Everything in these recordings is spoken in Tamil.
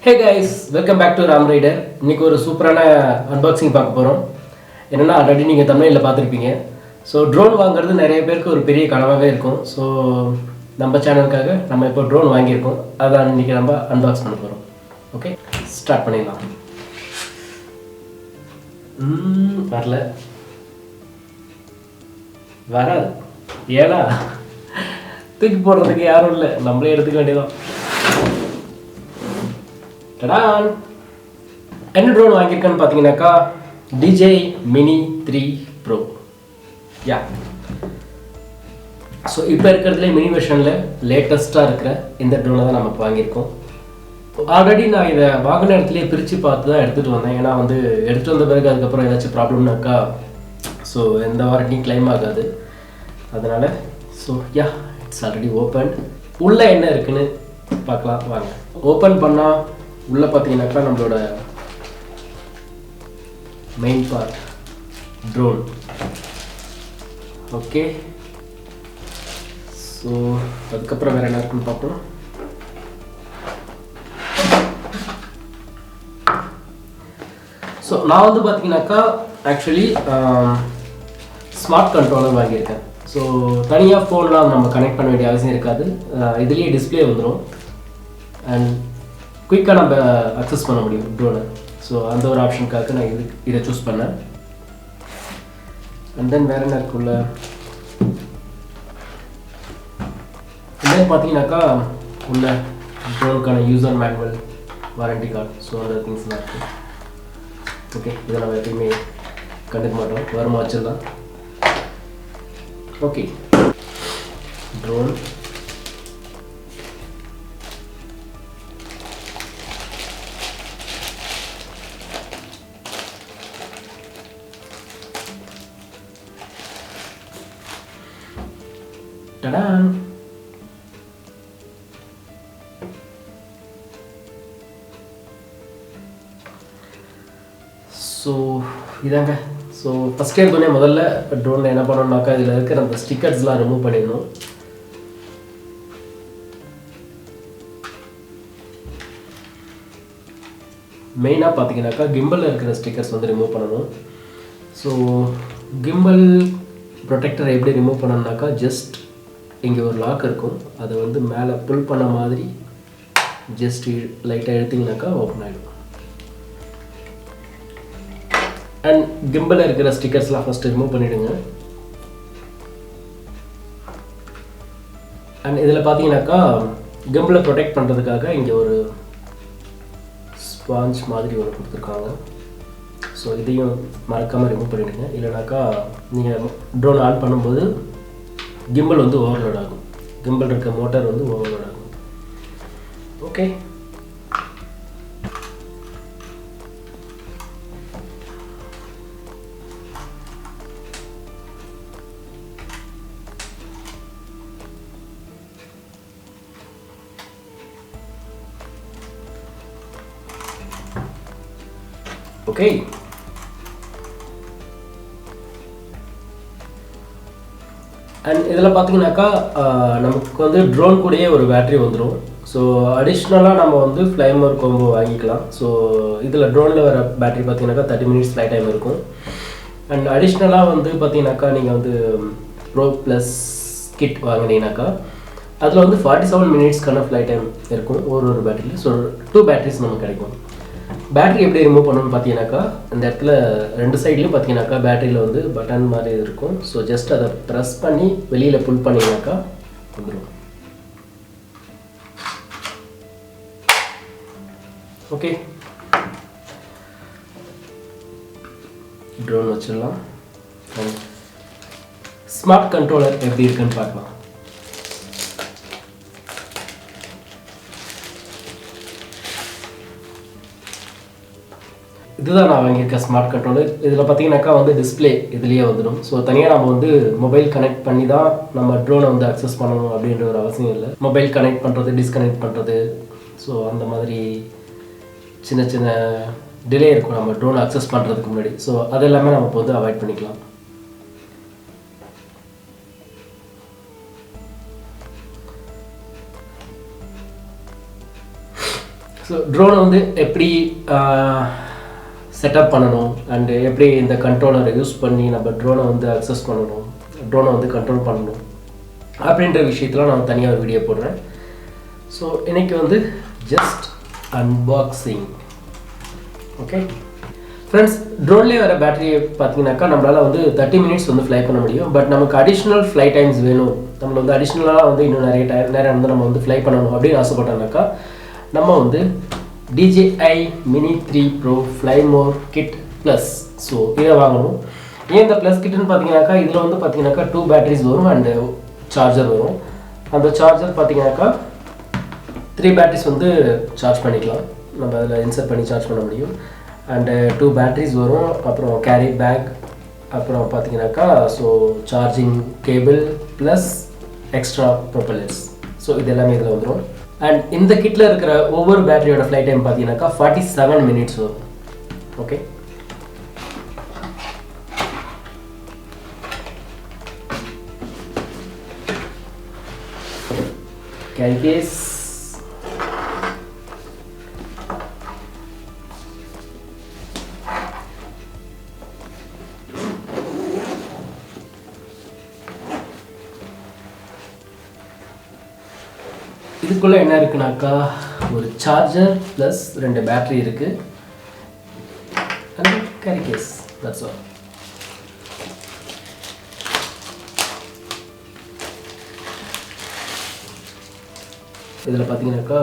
Hey guys, welcome back to RamRideR. இன்னைக்கு ஒரு சூப்பரான அன்பாக்சிங் பார்க்க போகிறோம். என்னென்னா ஆல்ரெடி நீங்கள் தமிழில் பார்த்துருப்பீங்க. ஸோ ட்ரோன் வாங்குறது நிறைய பேருக்கு ஒரு பெரிய கனவாகவே இருக்கும். ஸோ நம்ம சேனலுக்காக நம்ம இப்போ ட்ரோன் வாங்கியிருக்கோம். அதான் இன்றைக்கி நம்ம அன்பாக்ஸ் பண்ண போகிறோம். ஓகே, ஸ்டார்ட் பண்ணிடலாம். வராது ஏன்னா தூக்கி போடுறதுக்கு யாரும் இல்லை, நம்மளே எடுத்துக்க வேண்டியதான். டடான், என்ன ட்ரோன் வாங்கியிருக்கேன்னு பார்த்தீங்கன்னாக்கா DJI Mini 3 Pro. யா, ஸோ இப்போ இருக்கிறதுலே மினி வெர்ஷனில் லேட்டஸ்ட்டாக இருக்கிற இந்த ட்ரோனை தான் நம்ம வாங்கியிருக்கோம். ஆல்ரெடி நான் இதை வாங்கின இடத்துலேயே பிரித்து பார்த்து தான் எடுத்துகிட்டு வந்தேன். ஏன்னா வந்து எடுத்துகிட்டு வந்த பிறகு அதுக்கப்புறம் ஏதாச்சும் ப்ராப்ளம்னாக்கா ஸோ எந்த வாரண்டியும் கிளைம் ஆகாது. அதனால் so yeah, it's already open. உள்ளே என்ன இருக்குன்னு பார்க்கலாம் வாங்க. ஓப்பன் பண்ணால் உள்ளே பார்த்தீங்கன்னாக்கா நம்மளோட main part drone. Okay, so அதுக்கப்புறம் வேறு என்ன இருக்குன்னு பார்ப்போம். ஸோ நான் வந்து பார்த்தீங்கன்னாக்கா ஆக்சுவலி ஸ்மார்ட் கண்ட்ரோலர் வாங்கியிருக்கேன். ஸோ தனியாக ஃபோன்லாம் நம்ம கனெக்ட் பண்ண வேண்டிய அவசியம் இருக்காது. இதுலேயே டிஸ்பிளே வந்துடும் அண்ட் குயிக்காக நம்ம அக்சஸ் பண்ண முடியும் ட்ரோனை. ஸோ அந்த ஒரு ஆப்ஷனுக்காக நான் இதை சூஸ் பண்ணேன். அண்ட் தென் வேறு என்ன இருக்குள்ள பார்த்தீங்கன்னாக்கா உள்ள ட்ரோனுக்கான user manual, warranty card, so அந்த திங்ஸ்லாம் இருக்குது. ஓகே, இதை நம்ம எப்பயுமே கண்டுக்க மாட்டோம், வரமா வச்சிடலாம். ஓகே, ட்ரோன் டடான். ஸோ இதாங்க. ஸோ ஃபஸ்ட் எடுத்தோடனே முதல்ல ட்ரோனில் என்ன பண்ணணும்னாக்கா இதில் இருக்கிற அந்த ஸ்டிக்கர்ஸ்லாம் ரிமூவ் பண்ணிடணும். மெயினாக பார்த்தீங்கன்னாக்கா கிம்பலில் இருக்கிற ஸ்டிக்கர்ஸ் வந்து ரிமூவ் பண்ணணும். ஸோ கிம்பல் ப்ரொடெக்டரை எப்படி ரிமூவ் பண்ணணும்னாக்கா ஜஸ்ட் இங்கே ஒரு லாக் இருக்கும், அதை வந்து மேலே புல் பண்ண மாதிரி ஜஸ்ட் லைட்டாக எடுத்திங்கனாக்கா ஓப்பன் ஆகிடும். அண்ட் கிம்பலில் இருக்கிற ஸ்டிக்கர்ஸ்லாம் ஃபஸ்ட்டு ரிமூவ் பண்ணிவிடுங்க. அண்ட் இதில் பார்த்தீங்கன்னாக்கா கிம்பலை ப்ரொடெக்ட் பண்ணுறதுக்காக இங்கே ஒரு ஸ்பாஞ்ச் மாதிரி ஒன்று கொடுத்துருக்காங்க. ஸோ இதையும் மறக்காமல் ரிமூவ் பண்ணிவிடுங்க, இல்லைனாக்கா நீங்கள் ட்ரோன் ஆன் பண்ணும்போது கிம்பல் வந்து ஓவர்லோட் ஆகும். கிம்பல் இருக்க மோட்டார் வந்து ஓவர்லோட் ஆகும். Okay, okay. அண்ட் இதில் பார்த்தீங்கன்னாக்கா நமக்கு வந்து ட்ரோன் கூடயே ஒரு பேட்ரி வந்துடும். ஸோ அடிஷ்னலாக நம்ம வந்து ஃப்ளைமோர் கோம்போ வாங்கிக்கலாம். ஸோ இதில் ட்ரோனில் வர பேட்ரி பார்த்தீங்கன்னாக்கா 30 மினிட்ஸ் ஃப்ளைட் டைம் இருக்கும். அண்ட் அடிஷ்னலாக வந்து பார்த்தீங்கன்னாக்கா நீங்கள் வந்து ப்ரோ ப்ளஸ் கிட் வாங்கினீங்கன்னாக்கா அதில் வந்து 47 மினிட்ஸ்க்கான ஃப்ளைட் டைம் இருக்கும் ஒரு பேட்டரியில். ஸோ 2 பேட்டரிஸ் நமக்கு கிடைக்கும். பேட்டரி எப்படி ரிமூவ் பண்ணணும்னு பார்த்தீங்கன்னாக்கா இந்த இடத்துல 2 சைட்லையும் பார்த்தீங்கன்னாக்கா பேட்டரியில் வந்து பட்டன் மாதிரி இருக்கும். ஸோ ஜஸ்ட் அதை ப்ரெஸ் பண்ணி வெளியில் புல் பண்ணிங்கனாக்கா வந்துடும். ஓகே, ட்ரோன் வச்சிடலாம். ஸ்மார்ட் கண்ட்ரோலர் எப்படி இருக்குன்னு பார்க்கலாம். இதுதான் நான் வாங்கியிருக்கேன் ஸ்மார்ட் கண்ட்ரோலர். இதில் பார்த்தீங்கன்னாக்கா வந்து டிஸ்பிளே இதுலேயே வந்துடும். ஸோ தனியாக நம்ம வந்து மொபைல் கனெக்ட் பண்ணி தான் நம்ம ட்ரோனை வந்து அக்சஸ் பண்ணணும் அப்படின்ற ஒரு அவசியம் இல்லை. மொபைல் கனெக்ட் பண்ணுறது, டிஸ்கனெக்ட் பண்ணுறது, ஸோ அந்த மாதிரி சின்ன சின்ன டிலே இருக்கும் நம்ம ட்ரோனை அக்சஸ் பண்ணுறதுக்கு முன்னாடி. ஸோ அது எல்லாமே நம்ம இப்போ வந்து அவாய்ட் பண்ணிக்கலாம். ஸோ ட்ரோனை வந்து எப்படி செட்டப் பண்ணணும் அண்டு எப்படி இந்த கண்ட்ரோலரை யூஸ் பண்ணி நம்ம ட்ரோனை வந்து அக்சஸ் பண்ணணும், ட்ரோனை வந்து கண்ட்ரோல் பண்ணணும் அப்படின்ற விஷயத்தில் நான் தனியாக ஒரு வீடியோ போடுறேன். ஸோ இன்றைக்கி வந்து ஜஸ்ட் அன்பாக்சிங். ஓகே ஃப்ரெண்ட்ஸ், ட்ரோன்லேயே வர பேட்டரியை பார்த்தீங்கன்னாக்கா நம்மளால் வந்து 30 மினிட்ஸ் வந்து ஃப்ளை பண்ண முடியும். பட் நமக்கு அடிஷ்னல் ஃப்ளை டைம்ஸ் வேணும், நம்மளை வந்து அடிஷ்னலாக வந்து இன்னும் நிறைய நேரம் வந்து நம்ம வந்து ஃப்ளை பண்ணணும் அப்படின்னு ஆசைப்பட்டோம்னாக்கா நம்ம வந்து DJI Mini 3 Pro Fly More Kit Plus so இதை வாங்கணும். ஏன் இந்த ப்ளஸ் கிட்னு பார்த்தீங்கன்னாக்கா இதில் வந்து பார்த்தீங்கன்னாக்கா 2 பேட்டரிஸ் வரும் அண்டு சார்ஜர் வரும். அந்த சார்ஜர் பார்த்தீங்கன்னாக்கா 3 பேட்டரிஸ் வந்து சார்ஜ் பண்ணிக்கலாம், நம்ம அதில் இன்சர்ட் பண்ணி சார்ஜ் பண்ண முடியும். அண்டு 2 பேட்டரிஸ் வரும், அப்புறம் கேரி பேக், அப்புறம் பார்த்தீங்கன்னாக்கா so charging cable plus extra propellers. So இது எல்லாமே இதில் வந்துடும். அண்ட் இந்த கிட்டில் இருக்கிற ஒவ்வொரு பேட்டரியோட ஃப்ளைட் டைம் பார்த்தீங்கன்னாக்கா 47 மினிட்ஸ் வரும். ஓகே, கேரி கேஸ், இதுக்குள்ளே என்ன இருக்குனாக்கா ஒரு சார்ஜர் ப்ளஸ் 2 பேட்டரி இருக்குது and carry case, that's all. இதில் பார்த்தீங்கன்னாக்கா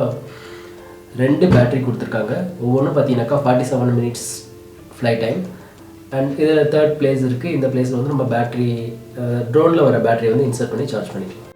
2 பேட்டரி கொடுத்துருக்காங்க, ஒவ்வொன்றும் பார்த்தீங்கன்னாக்கா 47 மினிட்ஸ் ஃப்ளை டைம். அண்ட் இதில் 3rd பிளேஸ் இருக்குது, இந்த பிளேஸில் வந்து நம்ம பேட்டரி ட்ரோனில் வர பேட்டரியை வந்து இன்சர்ட் பண்ணி சார்ஜ் பண்ணிக்கலாம்.